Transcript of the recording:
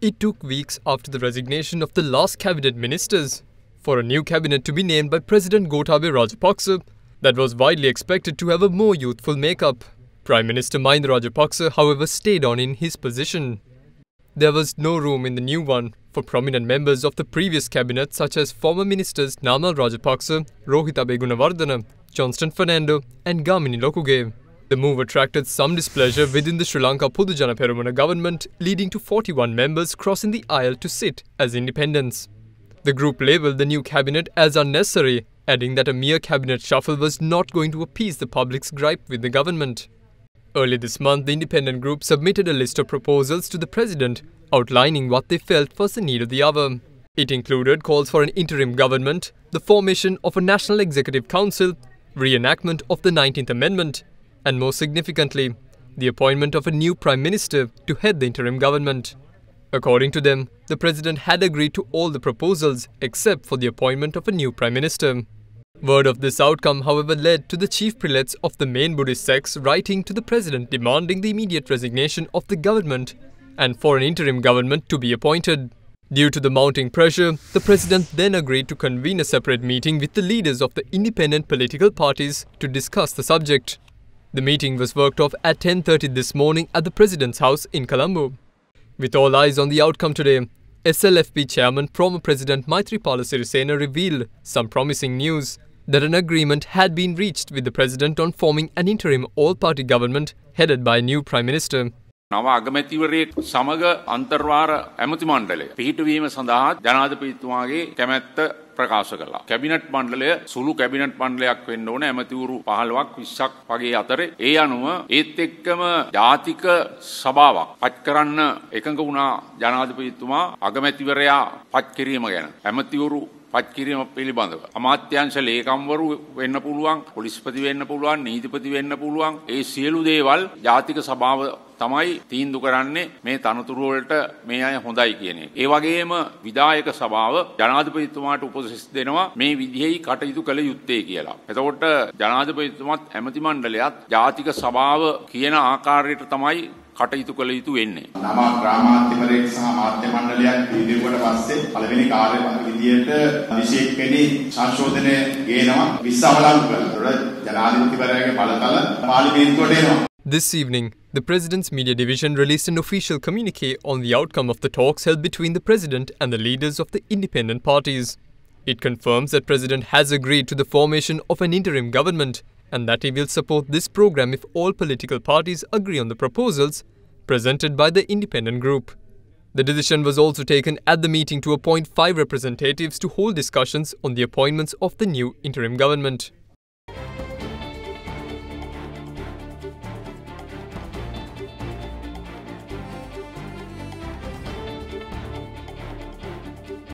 It took weeks after the resignation of the last cabinet ministers for a new cabinet to be named by President Gotabaya Rajapaksa that was widely expected to have a more youthful makeup. Prime Minister Mahinda Rajapaksa, however, stayed on in his position. There was no room in the new one for prominent members of the previous cabinet such as former ministers Namal Rajapaksa, Rohita Begunawardena, Johnston Fernando and Gamini Lokuge. The move attracted some displeasure within the Sri Lanka Podujana Peramuna government, leading to 41 members crossing the aisle to sit as independents. The group labelled the new cabinet as unnecessary, adding that a mere cabinet shuffle was not going to appease the public's gripe with the government. Early this month, the independent group submitted a list of proposals to the president, outlining what they felt was the need of the hour. It included calls for an interim government, the formation of a National Executive Council, reenactment of the 19th Amendment, and more significantly, the appointment of a new Prime Minister to head the interim government. According to them, the President had agreed to all the proposals except for the appointment of a new Prime Minister. Word of this outcome, however, led to the chief prelates of the main Buddhist sects writing to the President demanding the immediate resignation of the government and for an interim government to be appointed. Due to the mounting pressure, the President then agreed to convene a separate meeting with the leaders of the independent political parties to discuss the subject. The meeting was worked off at 10:30 this morning at the President's house in Colombo. With all eyes on the outcome today, SLFP Chairman former President Maithripala Sirisena revealed some promising news that an agreement had been reached with the President on forming an interim all-party government headed by a new Prime Minister. නව අගමැතිවරයෙක් සමග අන්තර්වාර ඇමති මණ්ඩලය පිහිටවීම සඳහා ජනාධිපතිතුමාගේ කැමැත්ත ප්‍රකාශ කළා. Cabinet මණ්ඩලය සුළු කැබිනට් මණ්ඩලයක් වෙන්න ඕන ඇමතිවරු 15ක් 20ක් වගේ අතරේ ඒ අනුව ඒත් එක්කම ජාතික සභාවක් පත් කරන්න එකඟ වුණා ජනාධිපතිතුමා අගමැතිවරයා පත් කිරීම ගැන. ඇමතිවරු පත් කිරීම පිළිබඳව අමාත්‍යාංශ ලේකම්වරු වෙන්න පුළුවන්, පොලිස්පති වෙන්න පුළුවන්, නීතිපති වෙන්න පුළුවන්. ඒ සියලු දේවල් ජාතික සභාව තමයි තීන්දුව කරන්නේ මේ තනතුරු වලට මේ අය හොඳයි කියන එක. ඒ වගේම විධායක සභාව ජනාධිපතිතුමාට උපදෙස් දෙනවා මේ විදිහෙයි කටයුතු කළ යුත්තේ කියලා. එතකොට ජනාධිපතිතුමාත් ඇමති මණ්ඩලයත් ජාතික සභාව කියන ආකාරයට තමයි කටයුතු කළ යුතු වෙන්නේ. නම ග්‍රාමාන්තිවරයෙක් සහ මාධ්‍ය මණ්ඩලයක් පිළිගුවට පස්සේ පළවෙනි කාර්යභාර විදියට 21 වෙනි සංශෝධනය ගේනවා 20 අවලංගු කරලා. ජනාධිපතිවරයාගේ බලතල පාර්ලිමේන්තුවට එනවා. This evening, the President's Media Division released an official communique on the outcome of the talks held between the President and the leaders of the independent parties. It confirms that President has agreed to the formation of an interim government and that he will support this program if all political parties agree on the proposals presented by the independent group. The decision was also taken at the meeting to appoint 5 representatives to hold discussions on the appointments of the new interim government.